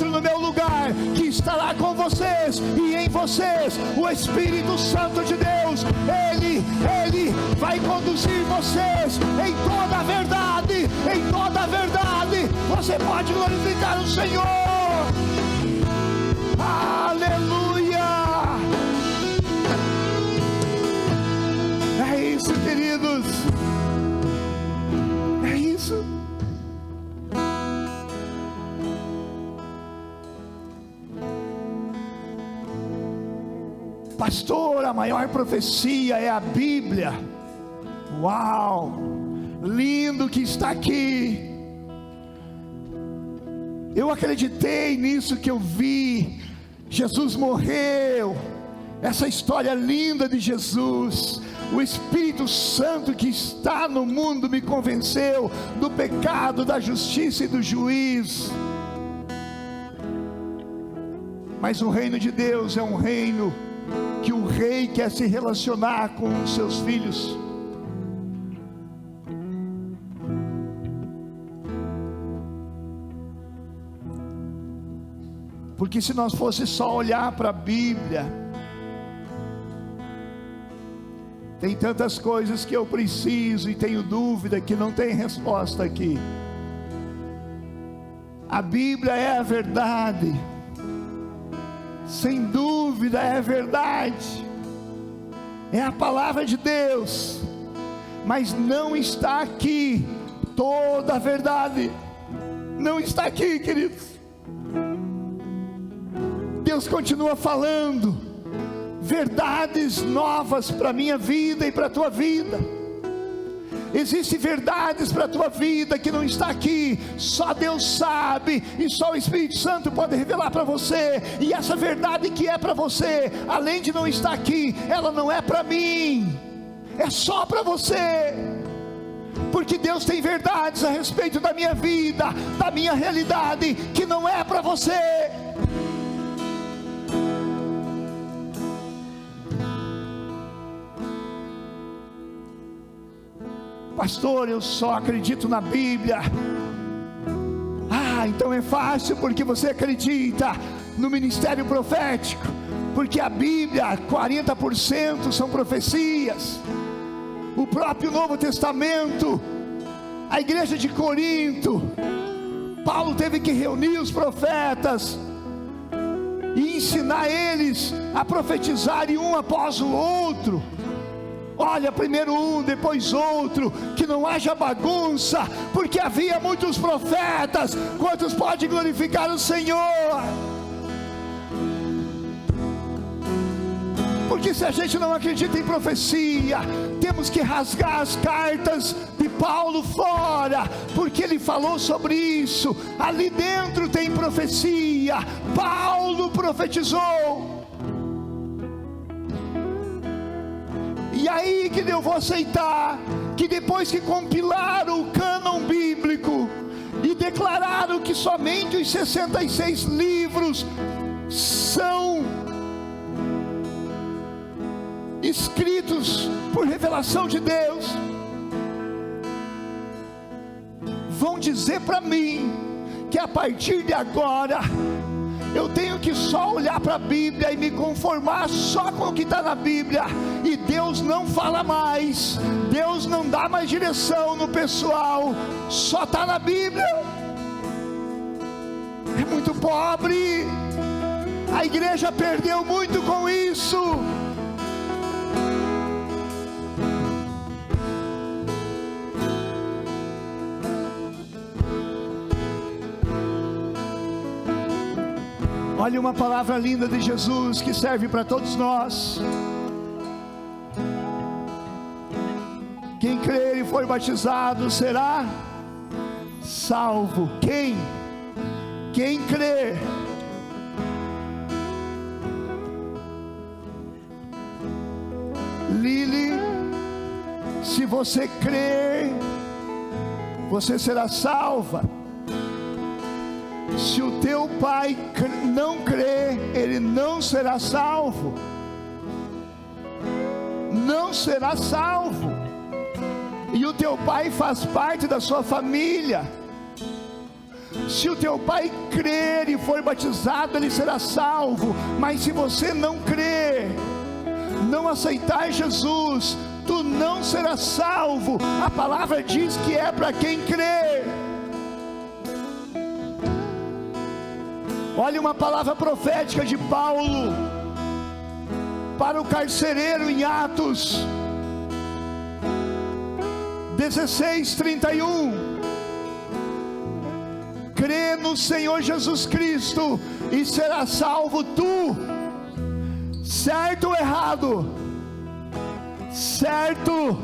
no meu lugar, que estará com vocês e em vocês, o Espírito Santo de Deus. Ele vai conduzir vocês em toda a verdade, em toda a verdade. Você pode glorificar o Senhor. Aleluia. É isso, queridos, é isso. Pastor, a maior profecia é a Bíblia. Uau, lindo que está aqui. Eu acreditei nisso que eu vi. Jesus morreu, essa história linda de Jesus. O Espírito Santo que está no mundo me convenceu do pecado, da justiça e do juízo. Mas o reino de Deus é um reino que o rei quer se relacionar com os seus filhos. Porque se nós fosse só olhar para a Bíblia, tem tantas coisas que eu preciso e tenho dúvida que não tem resposta aqui. A Bíblia é a verdade, sem dúvida é verdade, é a palavra de Deus, mas não está aqui toda a verdade, não está aqui, queridos. Deus continua falando verdades novas para a minha vida e para a tua vida. Existem verdades para a tua vida que não está aqui, só Deus sabe, e só o Espírito Santo pode revelar para você. E essa verdade que é para você, além de não estar aqui, ela não é para mim, é só para você, porque Deus tem verdades a respeito da minha vida, da minha realidade, que não é para você. Pastor, eu só acredito na Bíblia. Então é fácil, porque você acredita no ministério profético, porque a Bíblia, 40% são profecias. O próprio Novo Testamento, a igreja de Corinto, Paulo teve que reunir os profetas e ensinar eles a profetizarem um após o outro. Olha, primeiro um, depois outro, que não haja bagunça, porque havia muitos profetas. Quantos podem glorificar o Senhor? Porque se a gente não acredita em profecia, temos que rasgar as cartas de Paulo fora, porque ele falou sobre isso. Ali dentro tem profecia, Paulo profetizou. E aí que eu vou aceitar que depois que compilaram o cânon bíblico e declararam que somente os 66 livros são escritos por revelação de Deus, vão dizer para mim que a partir de agora eu tenho que só olhar para a Bíblia e me conformar só com o que está na Bíblia, e Deus não fala mais, Deus não dá mais direção no pessoal, só está na Bíblia. É muito pobre, a igreja perdeu muito com isso. Olha uma palavra linda de Jesus que serve para todos nós. Quem crer e for batizado será salvo. Quem crer. Lili, se você crer, você será salva. Se o teu pai não crer, ele não será salvo. Não será salvo. E o teu pai faz parte da sua família. Se o teu pai crer e for batizado, ele será salvo. Mas se você não crer, não aceitar Jesus, tu não serás salvo. A palavra diz que é para quem crer. Olha uma palavra profética de Paulo para o carcereiro em Atos 16:31. Crê no Senhor Jesus Cristo e será salvo tu. Certo ou errado? Certo.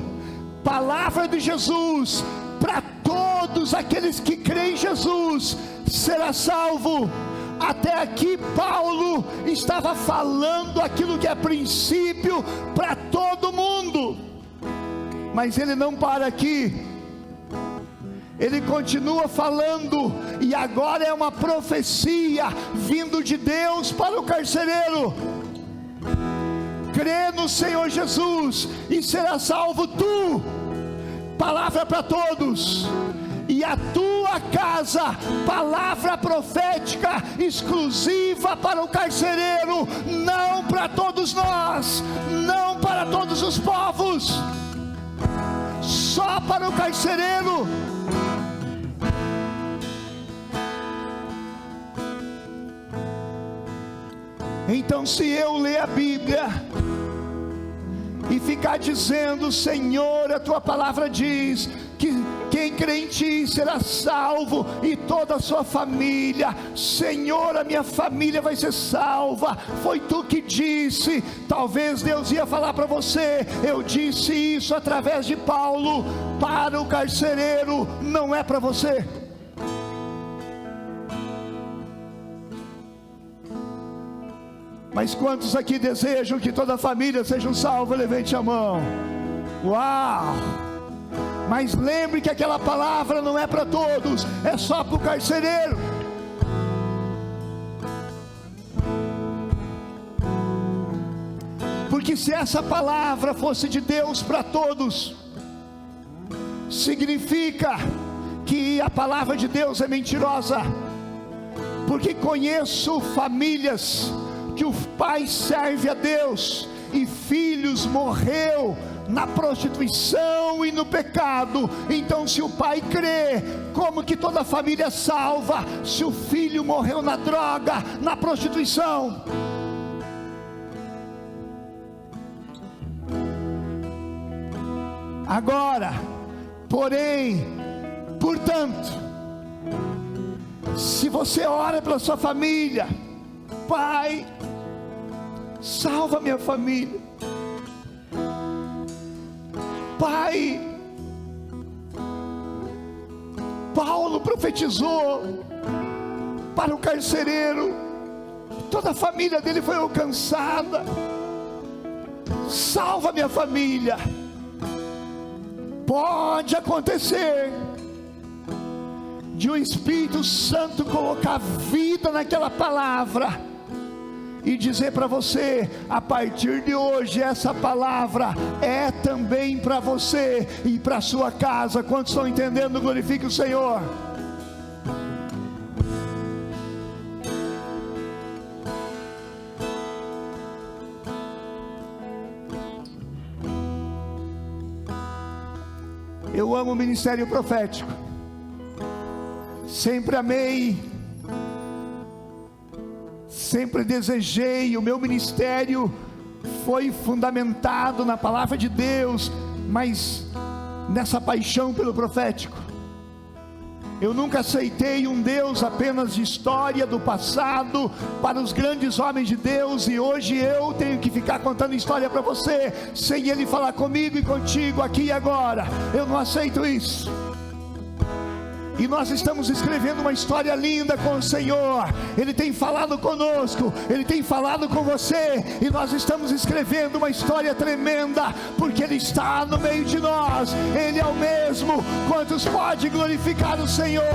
Palavra de Jesus para todos aqueles que creem em Jesus, será salvo. Até aqui Paulo estava falando aquilo que é princípio para todo mundo, mas ele não para aqui, ele continua falando, e agora é uma profecia vindo de Deus para o carcereiro. Crê no Senhor Jesus e será salvo tu. Palavra para todos. E e a tua casa, palavra profética exclusiva para o carcereiro, não para todos nós, não para todos os povos, só para o carcereiro. Então, se eu ler a Bíblia e ficar dizendo: Senhor, a tua palavra diz que quem crê em ti será salvo, e toda a sua família, Senhor, a minha família vai ser salva, foi tu que disse. Talvez Deus ia falar para você: eu disse isso através de Paulo para o carcereiro, não é para você. Mas quantos aqui desejam que toda a família seja salva? Levante a mão. Uau! Mas lembre que aquela palavra não é para todos, é só para o carcereiro. Porque se essa palavra fosse de Deus para todos, significa que a palavra de Deus é mentirosa. Porque conheço famílias que o pai serve a Deus e filhos morreu na prostituição e no pecado. Então, se o pai crê, como que toda a família é salva se o filho morreu na droga, na prostituição? Agora, porém, portanto, se você ora pela sua família: Pai, salva minha família. Pai, Paulo profetizou para o carcereiro, toda a família dele foi alcançada. Salva minha família. Pode acontecer de o Espírito Santo colocar vida naquela palavra e dizer para você: a partir de hoje essa palavra é também para você e para a sua casa. Quantos estão entendendo? Glorifique o Senhor. Eu amo o ministério profético, sempre amei, sempre desejei. O meu ministério foi fundamentado na palavra de Deus, mas nessa paixão pelo profético. Eu nunca aceitei um Deus apenas de história do passado para os grandes homens de Deus, e hoje eu tenho que ficar contando história para você sem Ele falar comigo e contigo aqui e agora. Eu não aceito isso. E nós estamos escrevendo uma história linda com o Senhor. Ele tem falado conosco, Ele tem falado com você, e nós estamos escrevendo uma história tremenda, porque Ele está no meio de nós. Ele é o mesmo. Quantos podem glorificar o Senhor?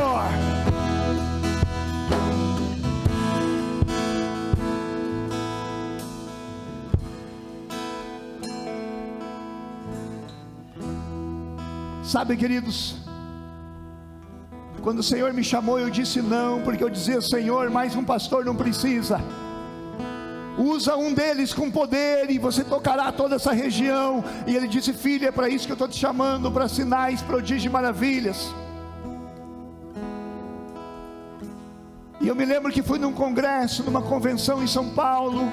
Sabe, queridos, quando o Senhor me chamou, eu disse não, porque eu dizia: Senhor, mais um pastor não precisa. Usa um deles com poder e você tocará toda essa região. E Ele disse: filho, é para isso que eu estou te chamando, para sinais, prodígios e maravilhas. E eu me lembro que fui num congresso, numa convenção em São Paulo,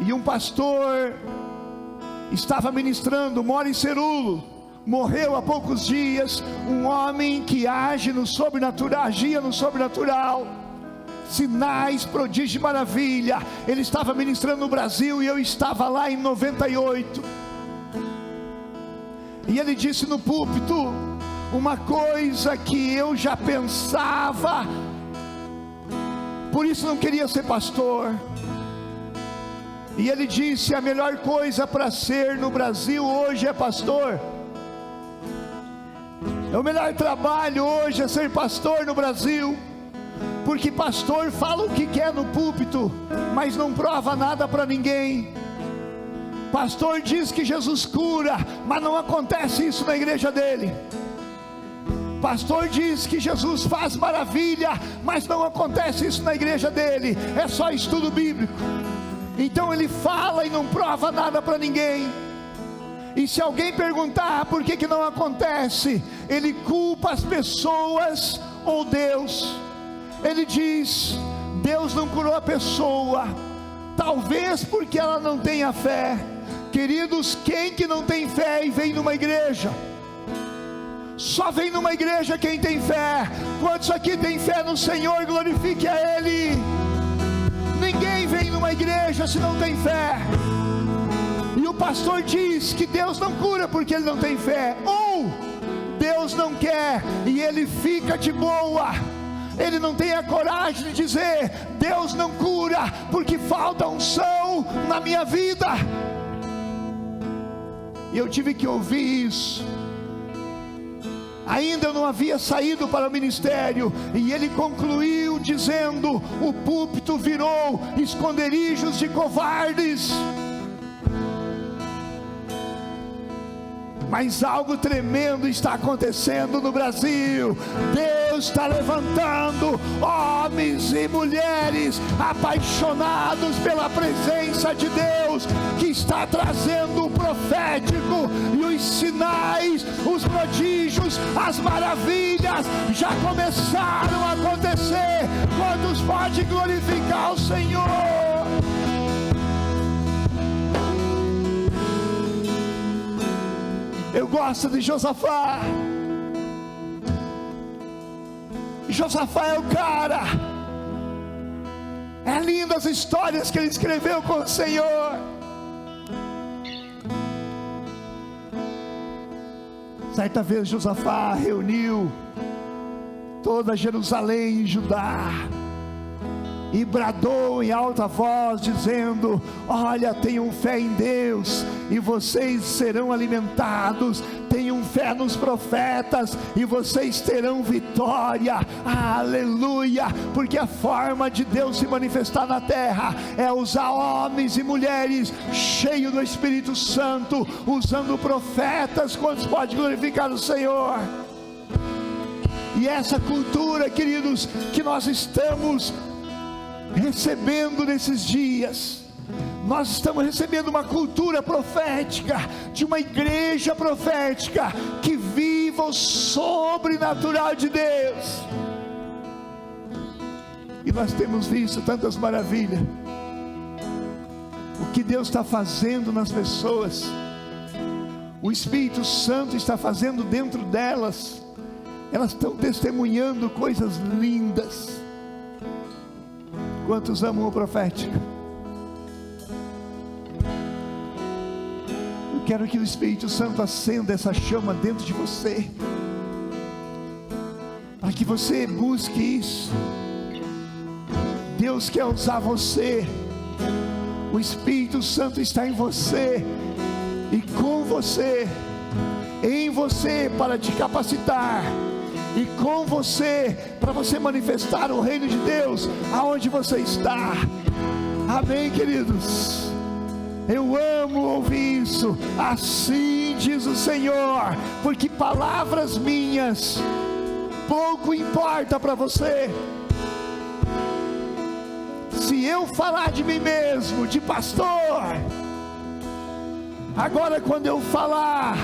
e um pastor estava ministrando, mora em Cerulo. Morreu há poucos dias, um homem que agia no sobrenatural, sinais, prodígio e maravilha. Ele estava ministrando no Brasil e eu estava lá em 98. E ele disse no púlpito uma coisa que eu já pensava, por isso não queria ser pastor. E ele disse: a melhor coisa para ser no Brasil hoje é pastor. O melhor trabalho hoje é ser pastor no Brasil, porque pastor fala o que quer no púlpito, mas não prova nada para ninguém. Pastor diz que Jesus cura, mas não acontece isso na igreja dele. Pastor diz que Jesus faz maravilha, mas não acontece isso na igreja dele, é só estudo bíblico. Então ele fala e não prova nada para ninguém. E se alguém perguntar por que não acontece, ele culpa as pessoas ou Deus. Ele diz: Deus não curou a pessoa, talvez porque ela não tenha fé. Queridos, quem que não tem fé e vem numa igreja? Só vem numa igreja quem tem fé. Quantos aqui tem fé no Senhor? Glorifique a Ele. Ninguém vem numa igreja se não tem fé. E o pastor diz que Deus não cura porque ele não tem fé, ou Deus não quer e ele fica de boa. Ele não tem a coragem de dizer: Deus não cura porque falta unção na minha vida. E eu tive que ouvir isso. Ainda eu não havia saído para o ministério, e ele concluiu dizendo: o púlpito virou esconderijos de covardes. Mas algo tremendo está acontecendo no Brasil. Deus está levantando homens e mulheres apaixonados pela presença de Deus, que está trazendo o profético, e os sinais, os prodígios, as maravilhas já começaram a acontecer. Quantos podem glorificar o Senhor? Eu gosto de Josafá. Josafá é o cara. É lindo as histórias que ele escreveu com o Senhor. Certa vez Josafá reuniu toda Jerusalém e Judá e bradou em alta voz dizendo: olha, tenham fé em Deus e vocês serão alimentados, tenham fé nos profetas e vocês terão vitória. Aleluia! Porque a forma de Deus se manifestar na terra é usar homens e mulheres cheios do Espírito Santo, usando profetas. Quantos podem glorificar o Senhor? E essa cultura, queridos, que nós estamos recebendo nesses dias, nós estamos recebendo uma cultura profética, de uma igreja profética, que viva o sobrenatural de Deus. E nós temos visto tantas maravilhas, o que Deus está fazendo nas pessoas, o Espírito Santo está fazendo dentro delas, elas estão testemunhando coisas lindas. Quantos amam o profético? Eu quero que o Espírito Santo acenda essa chama dentro de você, para que você busque isso. Deus quer usar você. O Espírito Santo está em você e com você, em você, para te capacitar, e com você, para você manifestar o reino de Deus aonde você está. Amém, queridos? Eu amo ouvir isso. Assim diz o Senhor, porque palavras minhas pouco importa para você. Se eu falar de mim mesmo, de pastor, agora quando eu falar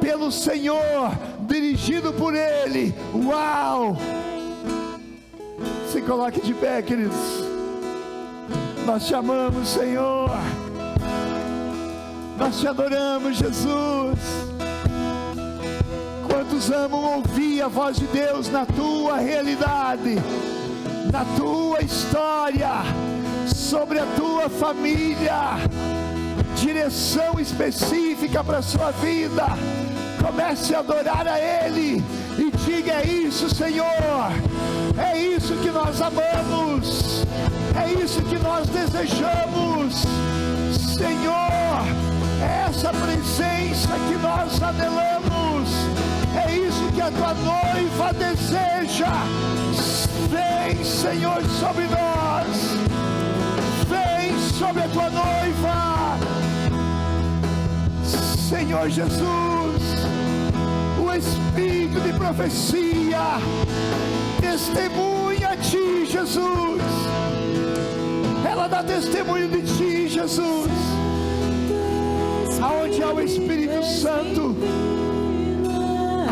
pelo Senhor, dirigido por Ele, uau! Se coloque de pé, queridos. Nós te amamos, Senhor. Nós te adoramos, Jesus. Quantos amam ouvir a voz de Deus na tua realidade, na tua história, sobre a tua família, direção específica para a sua vida. Comece a adorar a Ele e diga: é isso, Senhor, é isso que nós amamos, é isso que nós desejamos, Senhor, é essa presença que nós anelamos, é isso que a tua noiva deseja. Vem, Senhor, sobre nós, vem sobre a tua noiva, Senhor Jesus. O espírito de profecia testemunha a ti, Jesus. Ela dá testemunho de ti, Jesus. Aonde há o Espírito Santo,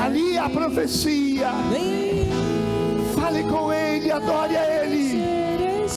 ali há profecia. Fale com Ele, adore a Ele.